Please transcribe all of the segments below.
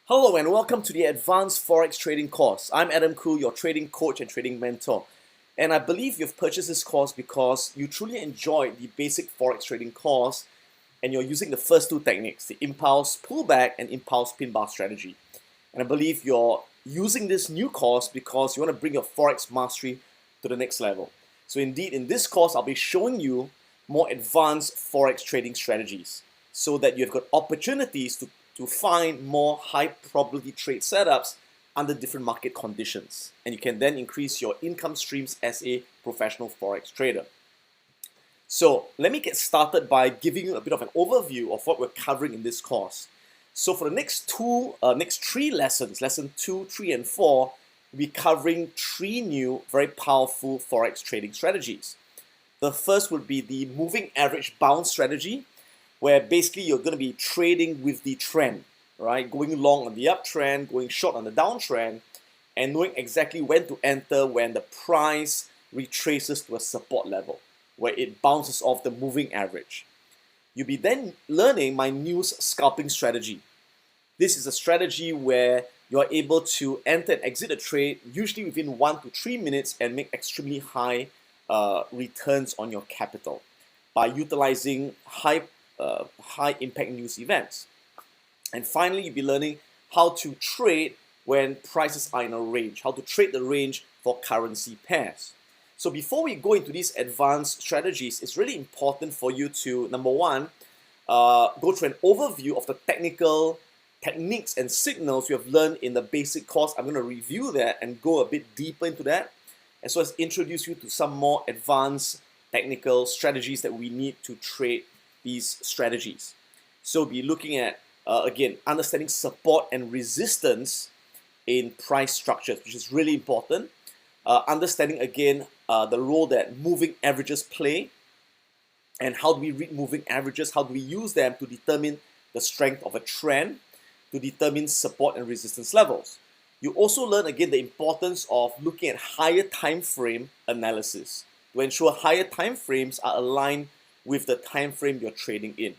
Hello and welcome to the Advanced Forex Trading course. I'm Adam Khoo, your trading coach and trading mentor. And I believe you've purchased this course because you truly enjoyed the basic Forex trading course and you're using the first two techniques, the impulse pullback and impulse pin bar strategy. And I believe you're using this new course because you want to bring your Forex mastery to the next level. So indeed, in this course, I'll be showing you more advanced Forex trading strategies so that you've got opportunities to find more high probability trade setups under different market conditions. And you can then increase your income streams as a professional Forex trader. So let me get started by giving you a bit of an overview of what we're covering in this course. So for the next three lessons, lesson 2, 3, and 4, we'll be covering 3 new very powerful Forex trading strategies. The first would be the moving average bounce strategy, where basically you're going to be trading with the trend, right? Going long on the uptrend, going short on the downtrend, and knowing exactly when to enter when the price retraces to a support level, where it bounces off the moving average. You'll be then learning my news scalping strategy. This is a strategy where you're able to enter and exit a trade usually within 1 to 3 minutes and make extremely high returns on your capital by utilizing high impact news events. And finally, you'll be learning how to trade when prices are in a range, how to trade the range for currency pairs. So before we go into these advanced strategies, it's really important for you to, number one, go through an overview of the technical techniques and signals you have learned in the basic course. I'm going to review that and go a bit deeper into that, as well as introduce you to some more advanced technical strategies that we need to trade these strategies. So we'll be looking at, again, understanding support and resistance in price structures, which is really important. Understanding, again, the role that moving averages play, and how do we read moving averages, how do we use them to determine the strength of a trend, to determine support and resistance levels. You also learn, again, the importance of looking at higher time frame analysis to ensure higher time frames are aligned with the time frame you're trading in.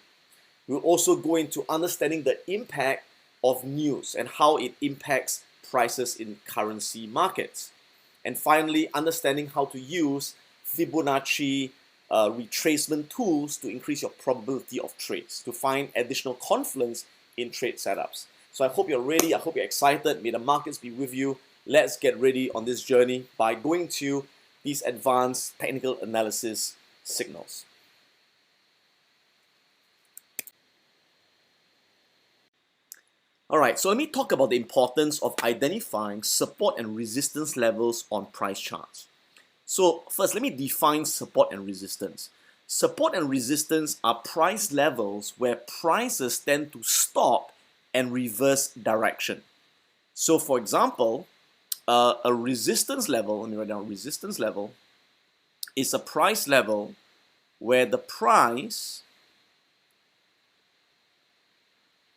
We'll also go into understanding the impact of news and how it impacts prices in currency markets. And finally, understanding how to use Fibonacci retracement tools to increase your probability of trades, to find additional confidence in trade setups. So I hope you're ready, I hope you're excited. May the markets be with you. Let's get ready on this journey by going to these advanced technical analysis signals. Alright, so let me talk about the importance of identifying support and resistance levels on price charts. So first, let me define support and resistance. Support and resistance are price levels where prices tend to stop and reverse direction. So for example, a resistance level, let me write down resistance level, is a price level where the price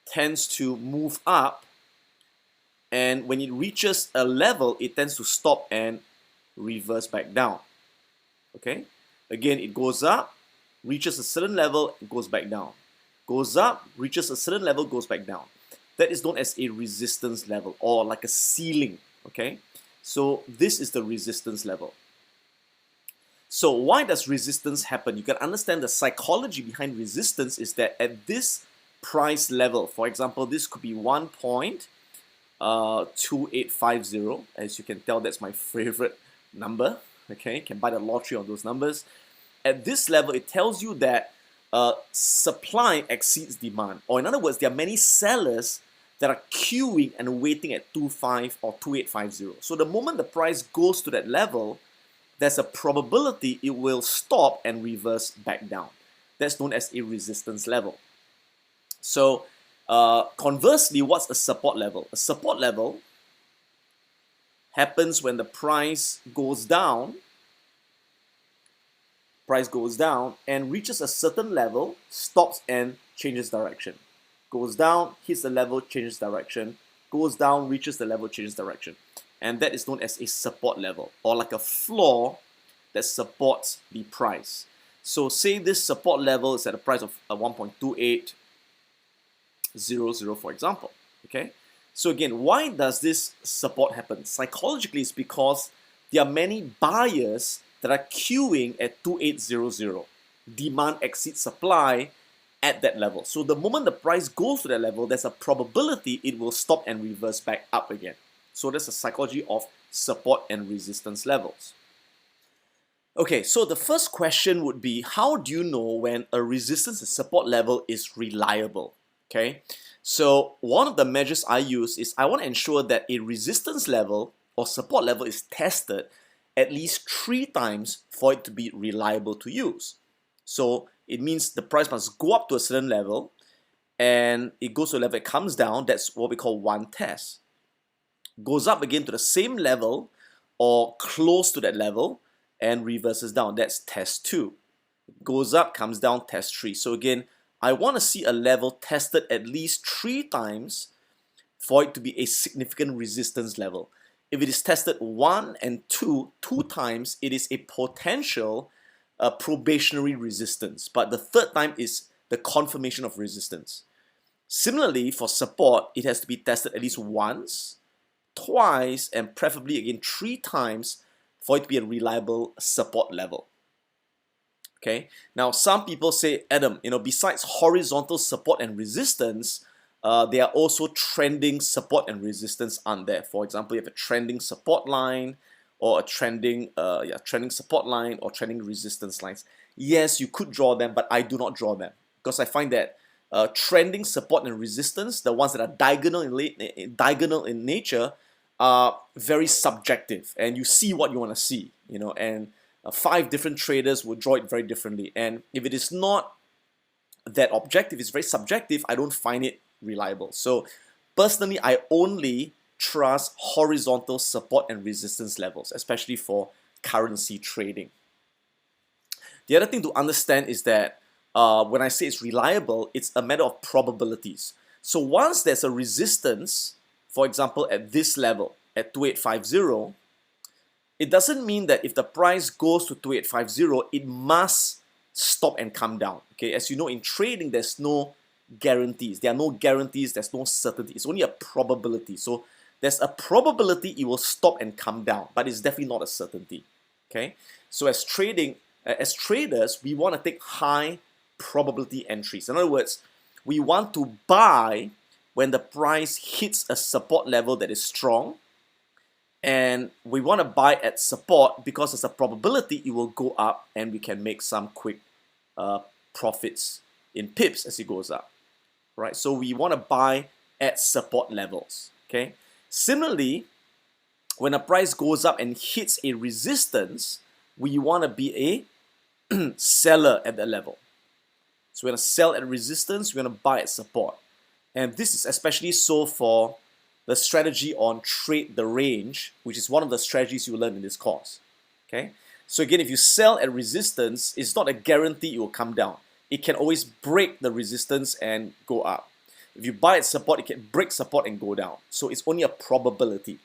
tends to move up, and when it reaches a level, it tends to stop and reverse back down. Okay? Again, it goes up, reaches a certain level, it goes back down. Goes up, reaches a certain level, goes back down. That is known as a resistance level, or like a ceiling. Okay? So this is the resistance level. So why does resistance happen? You can understand the psychology behind resistance is that at this price level, for example, this could be 1.2850. As you can tell, that's my favorite number. Okay, you can buy the lottery on those numbers. At this level, it tells you that supply exceeds demand, or in other words, there are many sellers that are queuing and waiting at 2.5 or 2.850. So the moment the price goes to that level, there's a probability it will stop and reverse back down. That's known as a resistance level. So conversely, what's a support level? A support level happens when the price goes down and reaches a certain level, stops and changes direction. Goes down, hits the level, changes direction. Goes down, reaches the level, changes direction. And that is known as a support level, or like a floor that supports the price. So say this support level is at a price of 1.2800, for example. Okay, So again, why does this support happen? Psychologically, it's because there are many buyers that are queuing at 2800. Demand exceeds supply at that level. So the moment the price goes to that level, there's a probability it will stop and reverse back up again. So that's the psychology of support and resistance levels. Okay, so the first question would be, how do you know when a resistance and support level is reliable? Okay, so one of the measures I use is I want to ensure that a resistance level or support level is tested at least 3 times for it to be reliable to use. So it means the price must go up to a certain level, and it goes to a level, it comes down, that's what we call one test. Goes up again to the same level or close to that level and reverses down, that's test 2. Goes up, comes down, test 3. So again, I want to see a level tested at least 3 times for it to be a significant resistance level. If it is tested 1 and 2 times, it is a potential probationary resistance, but the third time is the confirmation of resistance. Similarly, for support, it has to be tested at least once, twice, and preferably again 3 times for it to be a reliable support level. Okay, now some people say, Adam, besides horizontal support and resistance, there are also trending support and resistance on there. For example, you have a trending support line or a trending support line or trending resistance lines. Yes, you could draw them, but I do not draw them because I find that trending support and resistance, the ones that are diagonal in nature, are very subjective, and you see what you want to see, and 5 different traders will draw it very differently. And if it is not that objective, it's very subjective, I don't find it reliable. So personally, I only trust horizontal support and resistance levels, especially for currency trading. The other thing to understand is that when I say it's reliable, it's a matter of probabilities. So once there's a resistance, for example, at this level, at 2850, it doesn't mean that if the price goes to 2850, it must stop and come down. Okay, as you know, in trading, there's no guarantees. There are no guarantees, there's no certainty. It's only a probability. So there's a probability it will stop and come down, but it's definitely not a certainty. Okay, so as traders, we want to take high probability entries. In other words, we want to buy when the price hits a support level that is strong, and we want to buy at support because there's a probability it will go up and we can make some quick profits in pips as it goes up, right? So we want to buy at support levels, okay? Similarly, when a price goes up and hits a resistance, we want to be a seller at that level. So we're going to sell at resistance, we're going to buy at support. And this is especially so for the strategy on trade the range, which is one of the strategies you learn in this course. Okay, so again, if you sell at resistance, it's not a guarantee it will come down. It can always break the resistance and go up. If you buy at support, it can break support and go down. So it's only a probability.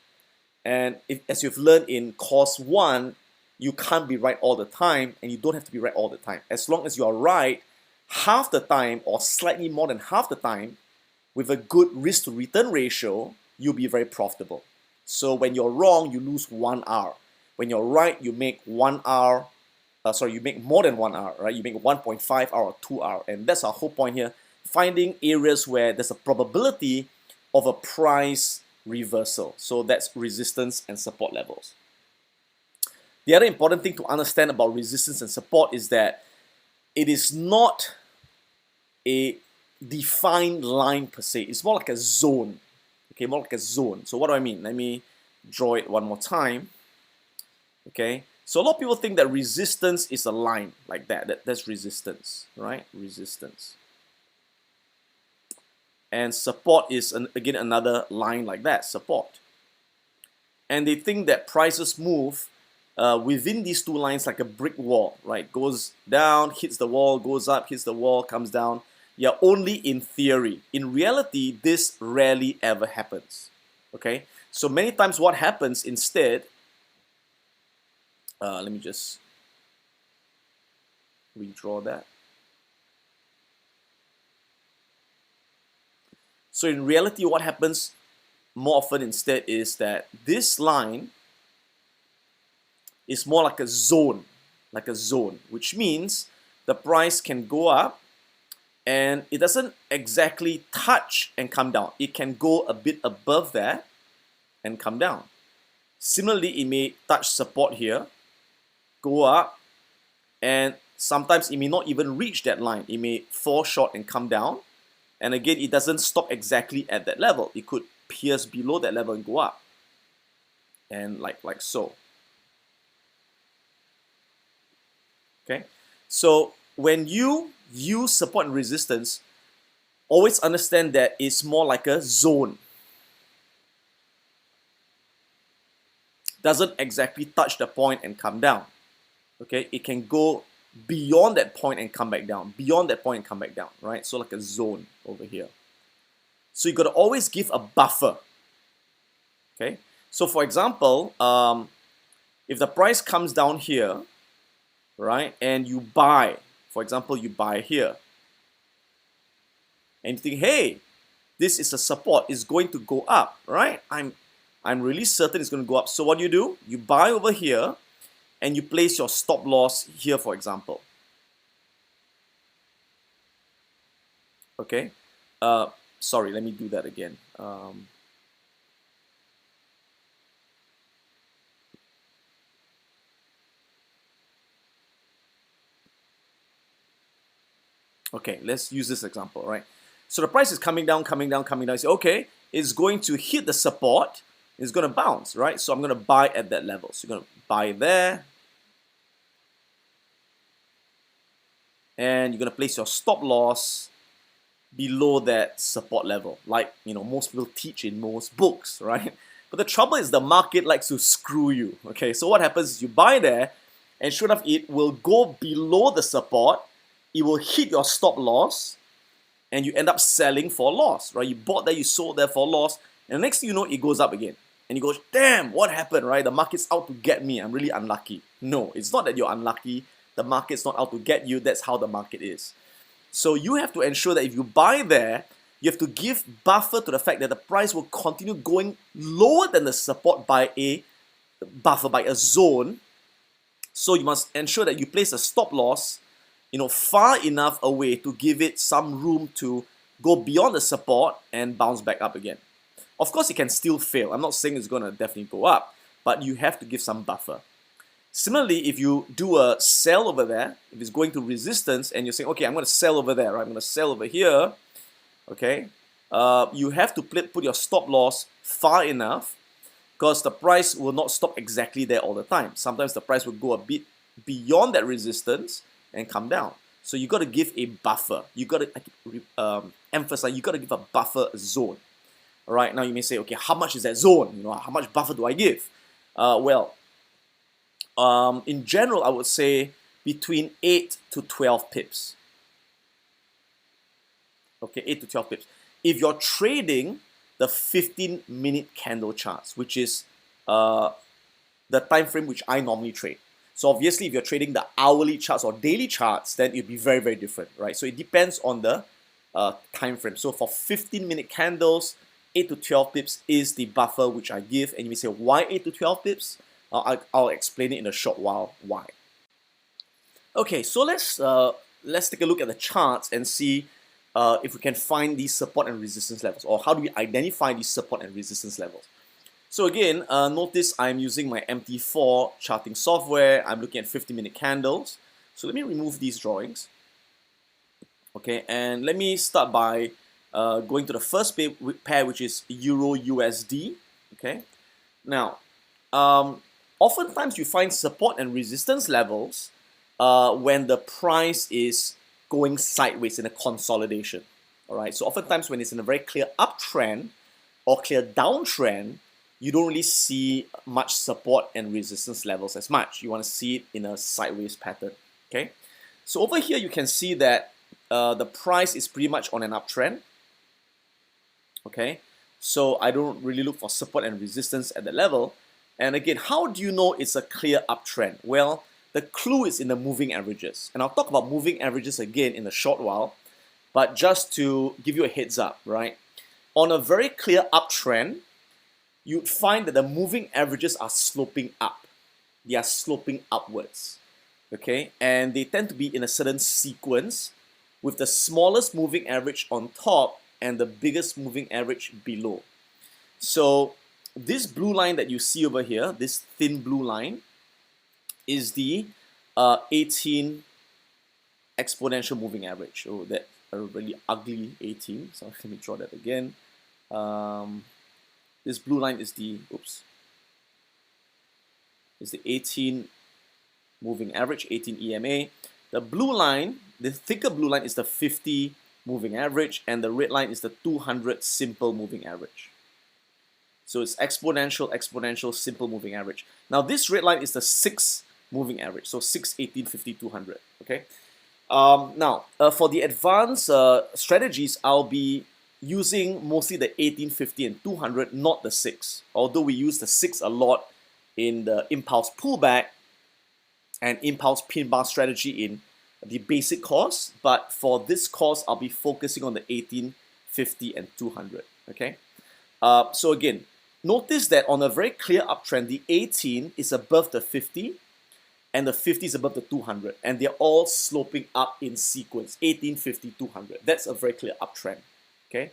And as you've learned in course 1, you can't be right all the time, and you don't have to be right all the time. As long as you are right half the time or slightly more than half the time, with a good risk to return ratio, you'll be very profitable. So when you're wrong, you lose 1 hour. When you're right, you make 1 hour, you make more than 1 hour, right? You make 1.5 hour or 2 hour. And that's our whole point here, finding areas where there's a probability of a price reversal. So that's resistance and support levels. The other important thing to understand about resistance and support is that it is not a defined line per se. It's more like a zone. Okay, more like a zone. So what do I mean? Let me draw it one more time. Okay, so a lot of people think that resistance is a line like that. That's resistance, right? Resistance. And support is, again, another line like that, support. And they think that prices move within these 2 lines like a brick wall, right? Goes down, hits the wall, goes up, hits the wall, comes down. Yeah, only in theory. In reality, this rarely ever happens. Okay, so many times what happens instead, let me just redraw that. So in reality, what happens more often instead is that this line is more like a zone, which means the price can go up and it doesn't exactly touch and come down. It can go a bit above that and come down. Similarly, it may touch support here, go up, and sometimes it may not even reach that line. It may fall short and come down. And again, it doesn't stop exactly at that level. It could pierce below that level and go up. And like so. Okay, so when you use support and resistance, always understand that it's more like a zone. Doesn't exactly touch the point and come down. Okay, it can go beyond that point and come back down, beyond that point and come back down, right? So like a zone over here. So you got to always give a buffer. Okay, so for example, if the price comes down here, right, and you buy, for example, you buy here, and you think, hey, this is a support, it's going to go up, right? I'm really certain it's going to go up. So what do? You buy over here, and you place your stop loss here, for example. Okay, sorry, let me do that again. Okay, let's use this example, right? So the price is coming down, coming down, coming down. You say, okay, it's going to hit the support, it's going to bounce, right? So I'm going to buy at that level. So you're going to buy there, and you're going to place your stop loss below that support level, like most people teach in most books, right? But the trouble is the market likes to screw you. Okay, so what happens is you buy there, and sure enough, it will go below the support. It will hit your stop loss, and you end up selling for loss, right? You bought there, you sold there for loss, and the next thing you know, it goes up again. And you go, damn, what happened, right? The market's out to get me. I'm really unlucky. No, it's not that you're unlucky. The market's not out to get you. That's how the market is. So you have to ensure that if you buy there, you have to give buffer to the fact that the price will continue going lower than the support by a buffer, by a zone. So you must ensure that you place a stop loss far enough away to give it some room to go beyond the support and bounce back up again. Of course, it can still fail. I'm not saying it's going to definitely go up, but you have to give some buffer. Similarly, if you do a sell over there, if it's going to resistance and you're saying, okay, I'm going to sell over there, right? I'm going to sell over here, okay? You have to put your stop loss far enough because the price will not stop exactly there all the time. Sometimes the price will go a bit beyond that resistance and come down. So you got to give a buffer. You got to emphasize, you got to give a buffer zone. All right, now you may say, okay, how much is that zone? How much buffer do I give? In general, I would say between 8 to 12 pips. Okay, 8 to 12 pips. If you're trading the 15-minute candle charts, which is the time frame which I normally trade. So obviously, if you're trading the hourly charts or daily charts, then it'll be very, very different, right? So it depends on the time frame. So for 15-minute candles, 8 to 12 pips is the buffer which I give. And you may say, why 8 to 12 pips? I'll explain it in a short while why. Okay, so let's take a look at the charts and see if we can find these support and resistance levels, or how do we identify these support and resistance levels. So again, notice I'm using my MT4 charting software. I'm looking at 50-minute candles. So let me remove these drawings. Okay, and let me start by going to the first pair, which is EURUSD. Okay, now oftentimes you find support and resistance levels when the price is going sideways in a consolidation. All right, so oftentimes when it's in a very clear uptrend or clear downtrend, you don't really see much support and resistance levels as much. You want to see it in a sideways pattern. Okay, so over here you can see that the price is pretty much on an uptrend. Okay, so I don't really look for support and resistance at the level. And again, how do you know it's a clear uptrend? Well, the clue is in the moving averages. And I'll talk about moving averages again in a short while. But just to give you a heads up, right? On a very clear uptrend, you'd find that the moving averages are sloping up. They are sloping upwards, okay? And they tend to be in a certain sequence with the smallest moving average on top and the biggest moving average below. So this blue line that you see over here, this thin blue line, is the 18 exponential moving average. Oh, that's a really ugly 18. So let me draw that again. This blue line is the, is the 18 moving average, 18 EMA. The blue line, the thicker blue line, is the 50 moving average, and the red line is the 200 simple moving average. So it's exponential, exponential, simple moving average. Now this red line is the 6 moving average, so 6, 18, 50, 200, okay? Now, for the advanced strategies, I'll be using mostly the 18, 50, and 200, not the 6. Although we use the 6 a lot in the impulse pullback and impulse pin bar strategy in the basic course, but for this course, I'll be focusing on the 18, 50, and 200, okay? So again, notice that on a very clear uptrend, the 18 is above the 50, and the 50 is above the 200, and they're all sloping up in sequence, 18, 50, 200. That's a very clear uptrend, okay?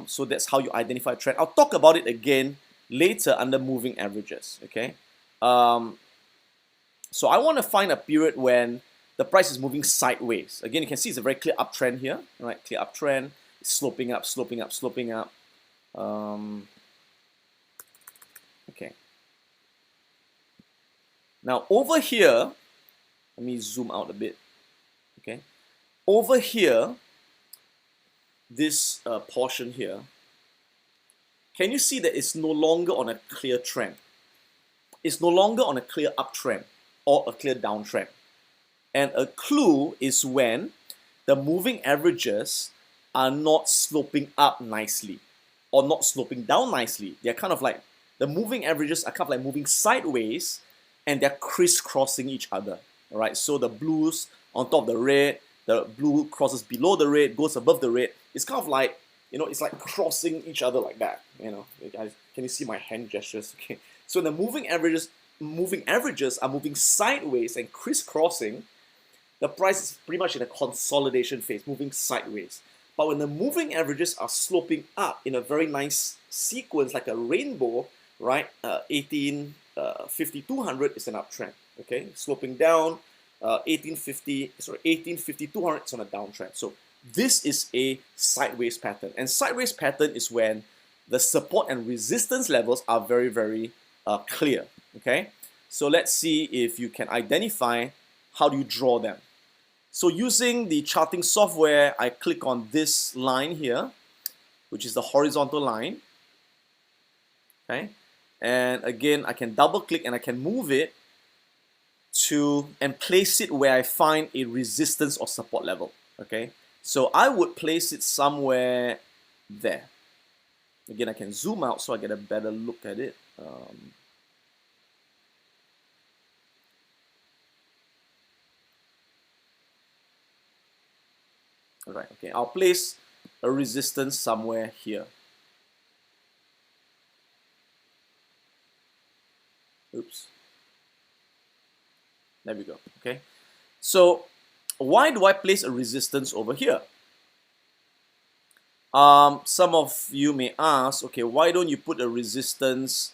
So that's how you identify a trend. I'll talk about it again later under moving averages, okay? So I want to find a period when the price is moving sideways. Again, you can see it's a very clear uptrend here, right? Clear uptrend, it's sloping up, sloping up, sloping up. Okay. Now over here, let me zoom out a bit. Okay. Over here, this portion here, can you see that it's no longer on a clear trend? It's no longer on a clear uptrend or a clear downtrend. And a clue is when the moving averages are not sloping up nicely or not sloping down nicely. They're kind of like, the moving averages are kind of like moving sideways and they're crisscrossing each other. All right, so the blues on top of the red, the blue crosses below the red, goes above the red. It's kind of like, you know, it's like crossing each other like that. You know, guys, can you see my hand gestures? Okay, so the moving averages are moving sideways and crisscrossing. The price is pretty much in a consolidation phase, moving sideways. But when the moving averages are sloping up in a very nice sequence, like a rainbow, right? 18, 50, 200 is an uptrend, okay? Sloping down, 1850, 200 is on a downtrend. So this is a sideways pattern. And sideways pattern is when the support and resistance levels are very, very clear, okay? So let's see if you can identify how do you draw them. So using the charting software, I click on this line here, which is the horizontal line, okay? And again, I can double click and I can move it to and place it where I find a resistance or support level, okay? So I would place it somewhere there. Again, I can zoom out so I get a better look at it. All right, okay, I'll place a resistance somewhere here. Oops. There we go, okay? So why do I place a resistance over here? Some of you may ask, okay, why don't you put a resistance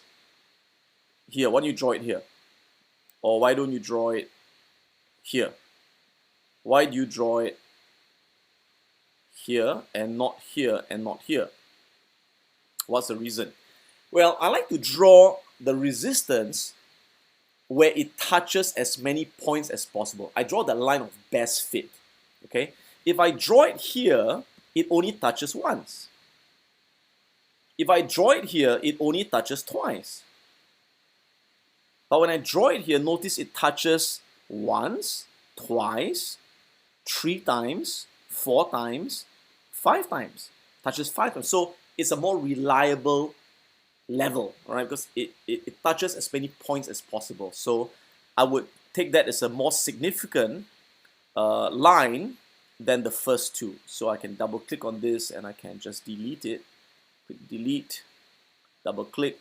here? Why don't you draw it here? Or why don't you draw it here? Why do you draw it here and not here and not here? What's the reason? Well, I like to draw the resistance where it touches as many points as possible. I draw the line of best fit, okay? If I draw it here, it only touches once. If I draw it here, it only touches twice. But when I draw it here, notice it touches once, twice, 3 times, 4 times, 5 times. Touches 5 times. So it's a more reliable level, all right? Because it touches as many points as possible. So I would take that as a more significant line than the first two. So I can double click on this and I can just delete it. Click delete. double click,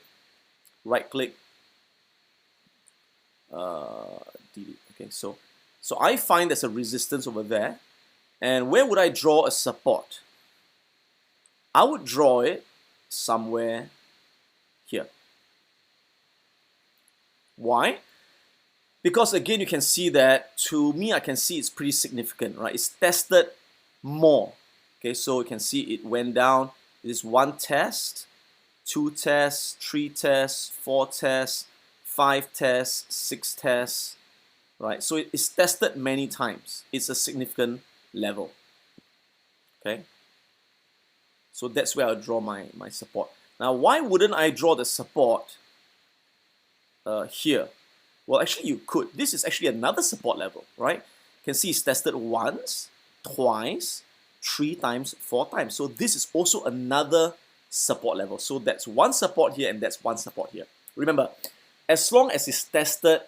right click, delete. Okay, so I find there's a resistance over there, and where would I draw a support? I would draw it somewhere here. Why? Because again, you can see that, to me, I can see it's pretty significant, right? It's tested more. Okay, so you can see it went down. This is one test, two tests, three tests, four tests, five tests, six tests, right? So it's tested many times. It's a significant level. Okay, so that's where I draw my support. Now, why wouldn't I draw the support here? Well, actually you could. This is actually another support level, right? You can see it's tested once, twice, three times, four times. So this is also another support level. So that's one support here and that's one support here. Remember, as long as it's tested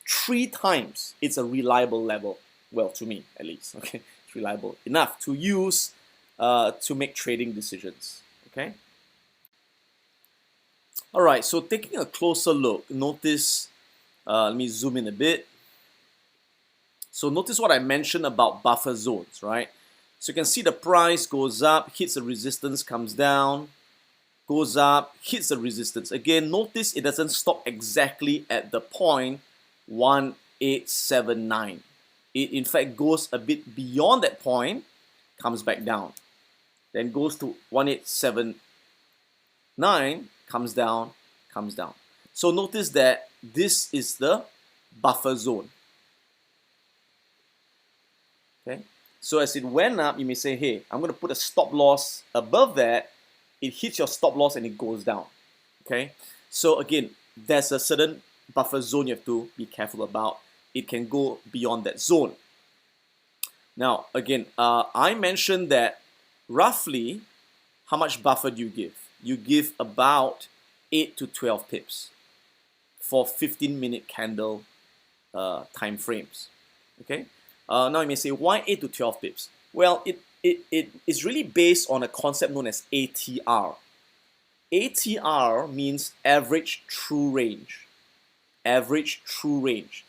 three times, it's a reliable level. Well, to me at least, okay? It's reliable enough to use to make trading decisions, okay? All right, so taking a closer look, notice, let me zoom in a bit. So notice what I mentioned about buffer zones, right? So you can see the price goes up, hits a resistance, comes down, goes up, hits the resistance. Again, notice it doesn't stop exactly at the point 1879. It in fact goes a bit beyond that point, comes back down. Then goes to 1879, comes down, comes down. So notice that this is the buffer zone. Okay, so as it went up, you may say, hey, I'm going to put a stop loss above that. It hits your stop loss and it goes down. Okay, so again, there's a certain buffer zone you have to be careful about. It can go beyond that zone. Now, again, I mentioned that roughly how much buffer do you give? You give about 8 to 12 pips for 15-minute candle time frames. Okay. Now you may say, why 8 to 12 pips? Well, it is really based on a concept known as ATR. ATR means average true range. Average true range.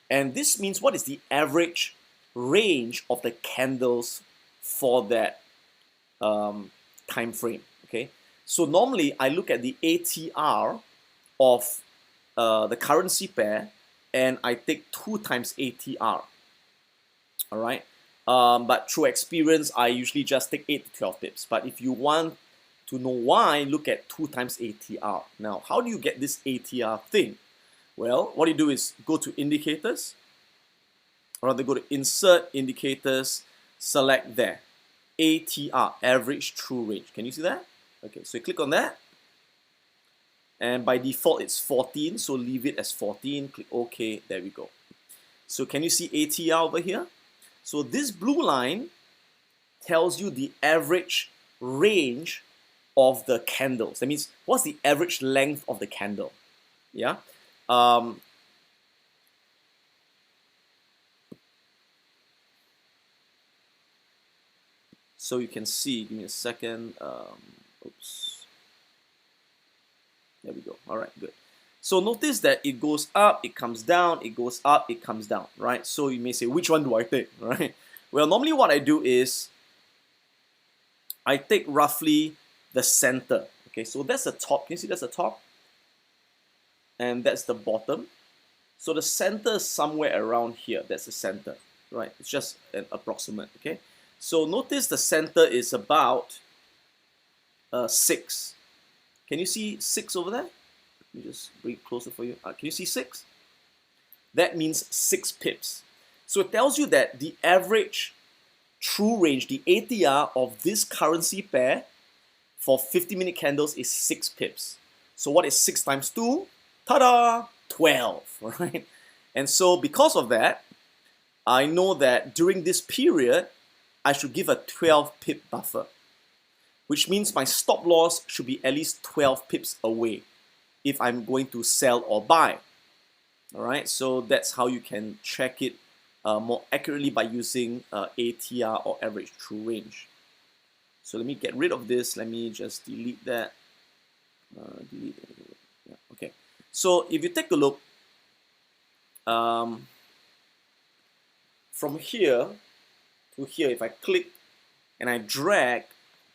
And this means what is the average range of the candles for that time frame. Okay. So normally I look at the ATR of the currency pair and I take 2 times ATR. All right. But through experience, I usually just take 8 to 12 pips. But if you want to know why, look at 2 times ATR. Now, how do you get this ATR thing? Well, what you do is go to indicators, or rather go to insert indicators, select there. ATR, average true range. Can you see that? Okay, so you click on that. And by default, it's 14, so leave it as 14. Click OK, there we go. So can you see ATR over here? So this blue line tells you the average range of the candles. That means what's the average length of the candle? Yeah. So you can see, give me a second. Oops. There we go. All right, good. So notice that it goes up, it comes down, it goes up, it comes down, right? So you may say, which one do I take, right? Well, normally what I do is I take roughly the center. Okay, so that's the top. Can you see that's the top? And that's the bottom. So the center is somewhere around here. That's the center, right? It's just an approximate, okay? So notice the center is about 6. Can you see 6 over there? Let me just bring it closer for you. Can you see 6? That means 6 pips. So it tells you that the average true range, the ATR of this currency pair for 50-minute candles is 6 pips. So what is 6 times 2? Ta-da! 12, right? And so because of that, I know that during this period, I should give a 12 pip buffer, which means my stop loss should be at least 12 pips away if I'm going to sell or buy. All right, so that's how you can check it more accurately by using ATR or average true range. So let me get rid of this. Let me just delete that. Delete. Yeah, okay. So if you take a look, from here to here, if I click and I drag,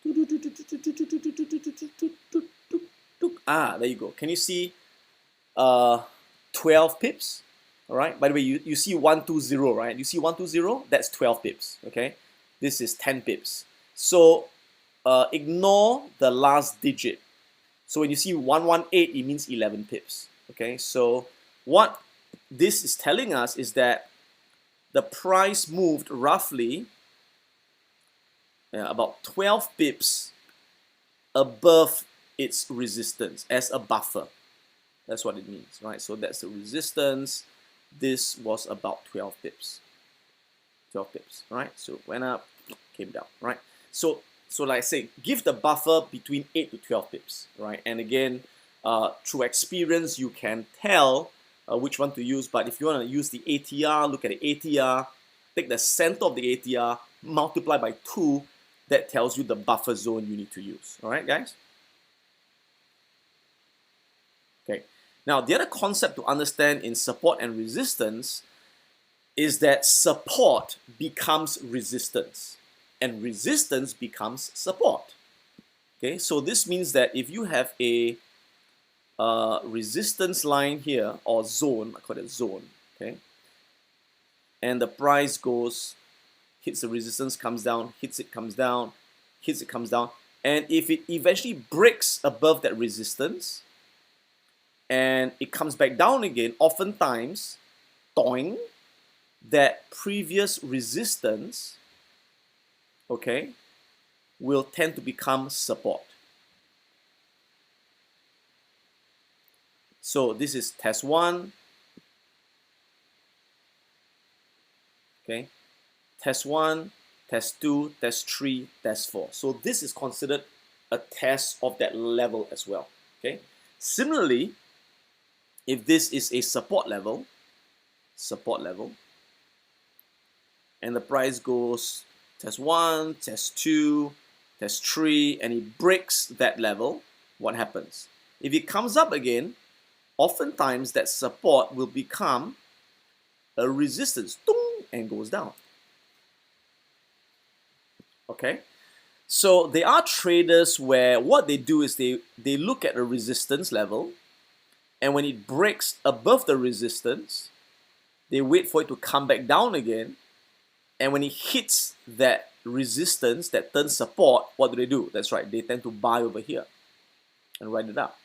there you go. Can you see 12 pips? All right. By the way, you see 120, right? You see 120? That's 12 pips. Okay. This is 10 pips. So ignore the last digit. So when you see 118, it means 11 pips. Okay. So what this is telling us is that the price moved roughly about 12 pips above its resistance as a buffer. That's what it means, right? So that's the resistance. This was about 12 pips. 12 pips, right? So went up, came down, right? So like I say, give the buffer between 8 to 12 pips, right? And again, through experience, you can tell which one to use. But if you want to use the ATR, look at the ATR, take the center of the ATR, multiply by 2, that tells you the buffer zone you need to use. All right, guys? Okay. Now, the other concept to understand in support and resistance is that support becomes resistance and resistance becomes support. Okay, so this means that if you have a resistance line here, or zone, I call it zone, okay, and the price goes, hits the resistance, comes down, hits it, comes down, hits it, comes down, and if it eventually breaks above that resistance and it comes back down again, oftentimes, doing, that previous resistance, okay, will tend to become support. So this is test 1, okay, test 1, test 2, test 3, test 4. So this is considered a test of that level as well, okay. Similarly, if this is a support level, and the price goes test 1, test 2, test 3, and it breaks that level, what happens? If it comes up again, oftentimes that support will become a resistance, and goes down. Okay, so there are traders where what they do is they look at a resistance level, and when it breaks above the resistance, they wait for it to come back down again, and when it hits that resistance that turns support, what do? That's right, they tend to buy over here and write it up.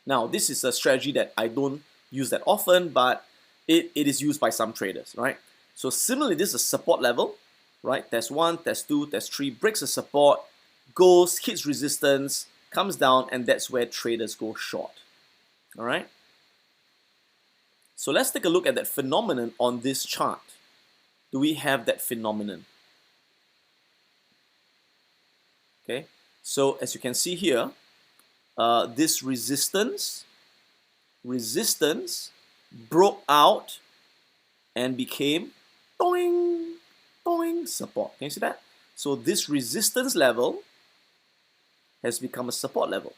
Now, this is a strategy that I don't use that often, but it is used by some traders, right? So similarly, this is a support level, right? Test 1, test 2, test 3, breaks a support, goes, hits resistance, comes down, and that's where traders go short. All right? So let's take a look at that phenomenon on this chart. Do we have that phenomenon? Okay, so as you can see here, this resistance broke out and became doing support. Can you see that? So this resistance level has become a support level.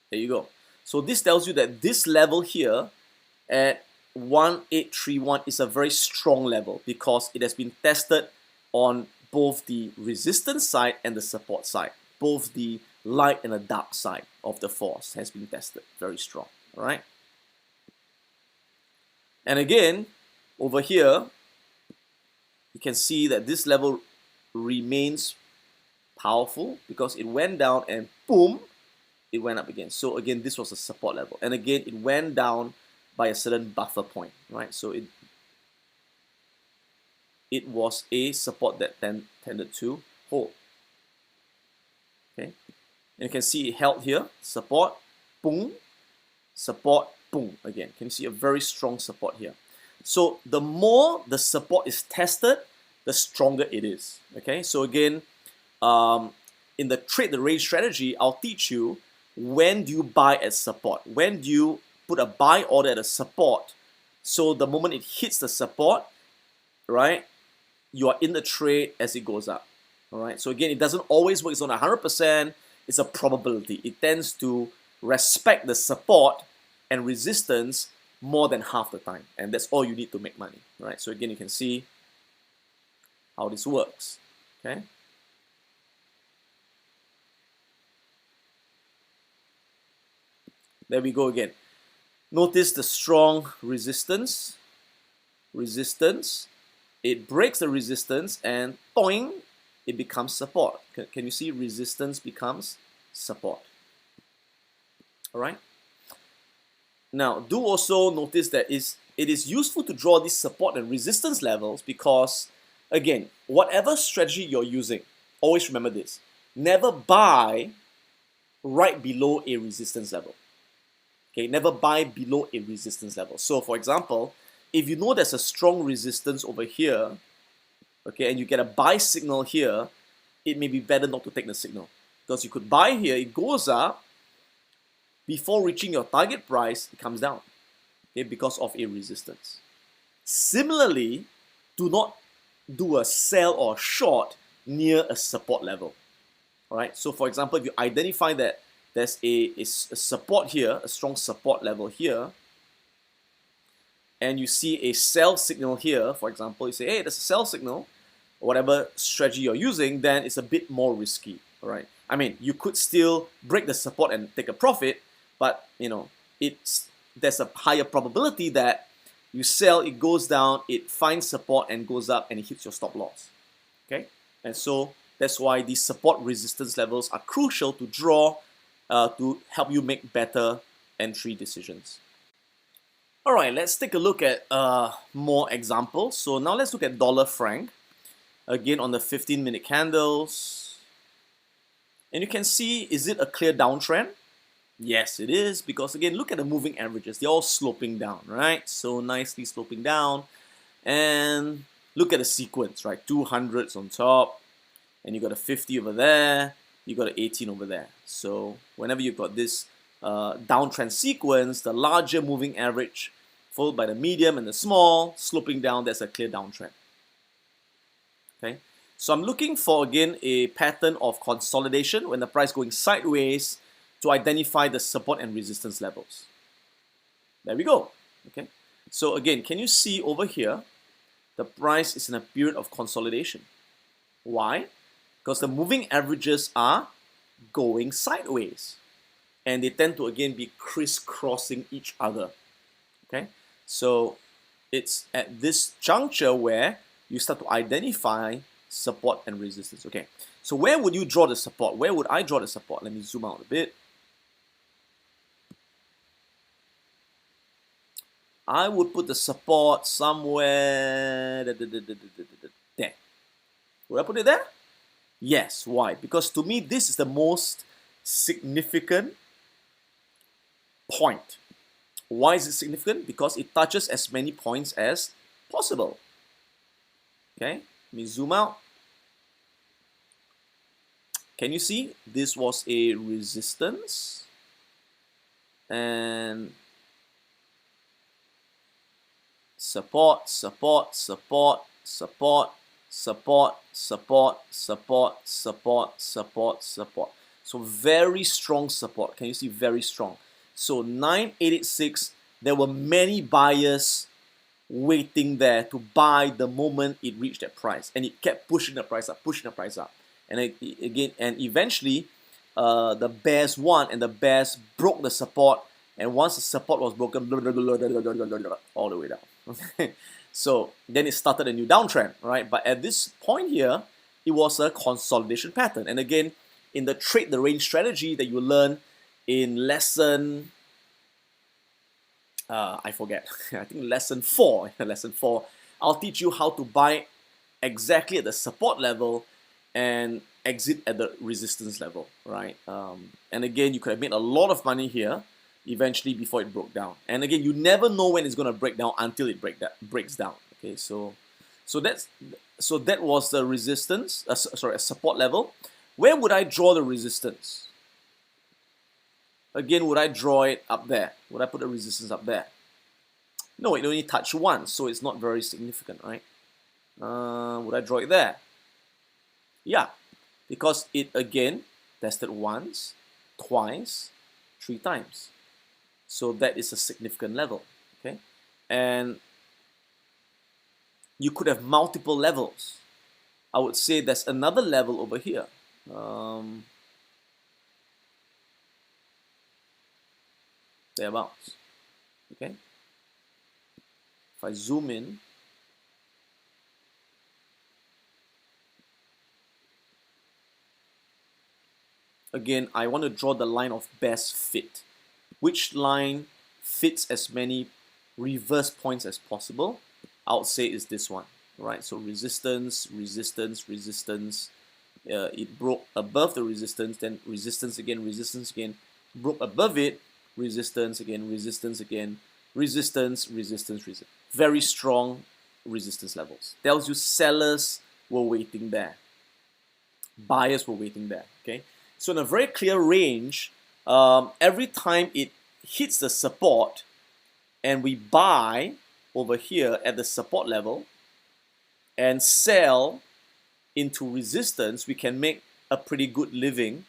There you go. So this tells you that this level here at 1831 is a very strong level because it has been tested on both the resistance side and the support side. Both the light and the dark side of the force has been tested. Very strong. All right. And again, over here, you can see that this level remains powerful because it went down and boom, it went up again. So again, this was a support level. And again, it went down by a certain buffer point, right? So it was a support that tended to hold. Okay, and you can see it held here, support, boom, support, boom, again. Can you see a very strong support here? So the more the support is tested, the stronger it is. Okay, so again, in the trade the range strategy, I'll teach you when do you buy at support, when do you put a buy order at a support. So the moment it hits the support, right, you are in the trade as it goes up. All right. So again, it doesn't always work. It's not 100%. it's a probability. It tends to respect the support and resistance more than half the time, and that's all you need to make money, right? So again, you can see how this works, okay? There we go again. Notice the strong resistance, it breaks the resistance and boing, it becomes support. Can you see resistance becomes support? All right. Now, do also notice that it is useful to draw these support and resistance levels because, again, whatever strategy you're using, always remember this. Never buy right below a resistance level. Okay, never buy below a resistance level. So, for example, if you know there's a strong resistance over here, okay, and you get a buy signal here, it may be better not to take the signal. Because you could buy here, it goes up, before reaching your target price, it comes down, okay, because of a resistance. Similarly, do not do a sell or short near a support level. All right, so for example, if you identify that there's a support here, a strong support level here, and you see a sell signal here, for example, you say, hey, there's a sell signal, or whatever strategy you're using, then it's a bit more risky, all right? I mean, you could still break the support and take a profit, but, you know, there's a higher probability that you sell, it goes down, it finds support and goes up and it hits your stop loss, okay? And so that's why these support resistance levels are crucial to draw to help you make better entry decisions. All right, let's take a look at more examples. So now let's look at dollar franc. Again, on the 15-minute candles. And you can see, is it a clear downtrend? Yes, it is, because again, look at the moving averages. They're all sloping down, right? So nicely sloping down. And look at the sequence, right? 200s on top, and you got a 50 over there, you got an 18 over there. So whenever you've got this downtrend sequence, the larger moving average followed by the medium and the small, sloping down, that's a clear downtrend. Okay, so I'm looking for, again, a pattern of consolidation when the price going sideways to identify the support and resistance levels. There we go. Okay, so again, can you see over here, the price is in a period of consolidation. Why? Because the moving averages are going sideways. And they tend to, again, be crisscrossing each other. Okay, so it's at this juncture where you start to identify support and resistance. Okay, so where would you draw the support? Where would I draw the support? Let me zoom out a bit. I would put the support somewhere there. Would I put it there? Yes. Why? Because to me, this is the most significant point. Why is it significant? Because it touches as many points as possible. Okay, let me zoom out. Can you see? This was a resistance. And support, support, support, support, support, support, support, support, support, support. So very strong support. Can you see? Very strong. So 9886, there were many buyers waiting there to buy the moment it reached that price, and it kept pushing the price up, pushing the price up, and again, and eventually, the bears won, and the bears broke the support, and once the support was broken, all the way down. So then it started a new downtrend, right? But at this point here, it was a consolidation pattern, and again, in the trade the range strategy that you learn in lesson, I forget, I think lesson 4, I'll teach you how to buy exactly at the support level and exit at the resistance level, right? And again, you could have made a lot of money here eventually before it broke down. And again, you never know when it's going to break down until it breaks down. Okay, so that was the resistance, a support level. Where would I draw the resistance? Again, would I draw it up there? Would I put the resistance up there? No, it only touched once, so it's not very significant, right? Would I draw it there? Yeah, because it, again, Tested once, twice, 3 times. So that is a significant level, okay? And you could have multiple levels. I would say there's another level over here. Thereabouts, okay? If I zoom in, again, I want to draw the line of best fit. Which line fits as many reverse points as possible? I would say is this one, right? So resistance, resistance, resistance. It broke above the resistance, then resistance again, broke above it, resistance again, resistance again, resistance, resistance, resistance. Very strong resistance levels. Tells you sellers were waiting there. Buyers were waiting there, okay? So in a very clear range, every time it hits the support and we buy over here at the support level and sell into resistance, we can make a pretty good living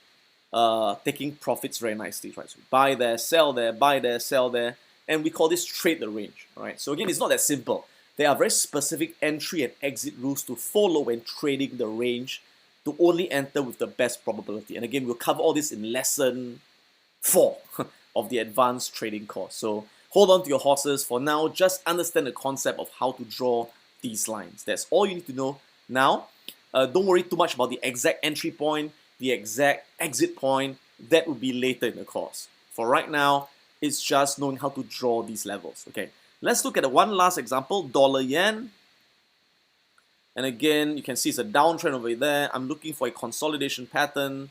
taking profits very nicely, right? So buy there, sell there, buy there, sell there, and we call this trade the range, right? So again, it's not that simple. There are very specific entry and exit rules to follow when trading the range to only enter with the best probability. And again, we'll cover all this in lesson 4 of the advanced trading course. So hold on to your horses. For now, just understand the concept of how to draw these lines. That's all you need to know now. Don't worry too much about the exact entry point, the exact exit point. That will be later in the course. For right now, it's just knowing how to draw these levels. Okay, let's look at one last example, dollar yen. And again, you can see it's a downtrend over there. I'm looking for a consolidation pattern.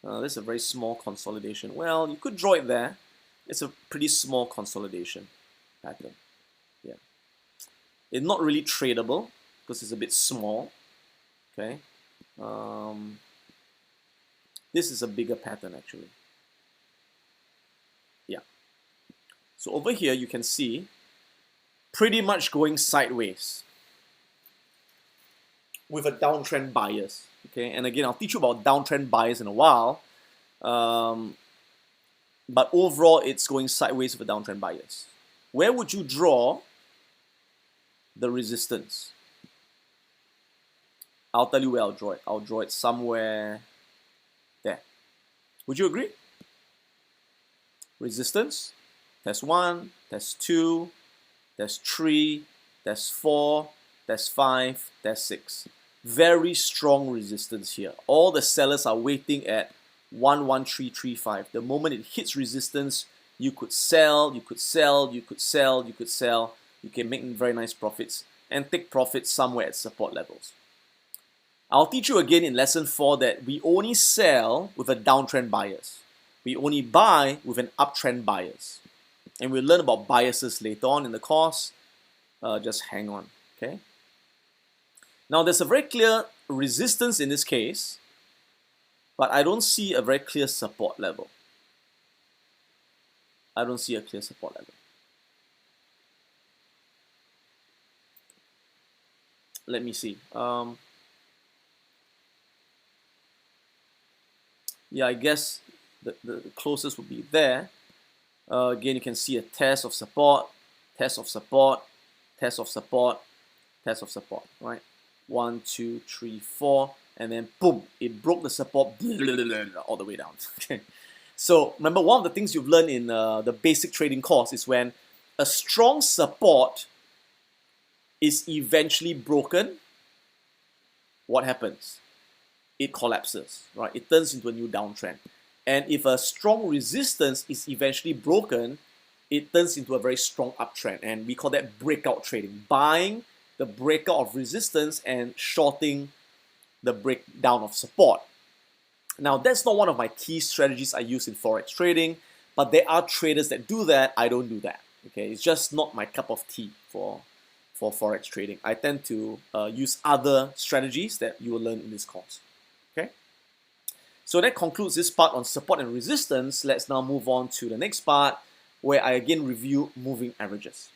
This is a very small consolidation. Well, you could draw it there. It's a pretty small consolidation pattern. Yeah, it's not really tradable because it's a bit small. Okay, this is a bigger pattern actually. Yeah, so over here you can see pretty much going sideways with a downtrend bias. Okay, and again, I'll teach you about downtrend bias in a while. But overall, it's going sideways with a downtrend bias. Where would you draw the resistance? I'll tell you where I'll draw it. I'll draw it somewhere there. Would you agree? Resistance, test 1, test 2, test 3, test 4, test 5, test 6. Very strong resistance here. All the sellers are waiting at 11335. The moment it hits resistance, you could sell, you could sell, you could sell, you could sell. You can make very nice profits and take profits somewhere at support levels. I'll teach you again in lesson 4 that we only sell with a downtrend bias. We only buy with an uptrend bias. And we'll learn about biases later on in the course. Just hang on, okay? Now there's a very clear resistance in this case, but I don't see a very clear support level. I don't see a clear support level. Let me see. Yeah, I guess the closest would be there. Again, you can see a test of support, test of support, test of support, test of support, right? 1, 2, 3, 4, and then boom, it broke the support all the way down. Okay. So remember, one of the things you've learned in the basic trading course is when a strong support is eventually broken, what happens? It collapses, right? It turns into a new downtrend. And if a strong resistance is eventually broken, it turns into a very strong uptrend. And we call that breakout trading. Buying the breakout of resistance and shorting the breakdown of support. Now, that's not one of my key strategies I use in Forex trading, but there are traders that do that. I don't do that. Okay, it's just not my cup of tea for Forex trading. I tend to use other strategies that you will learn in this course. Okay, so that concludes this part on support and resistance. Let's now move on to the next part where I again review moving averages.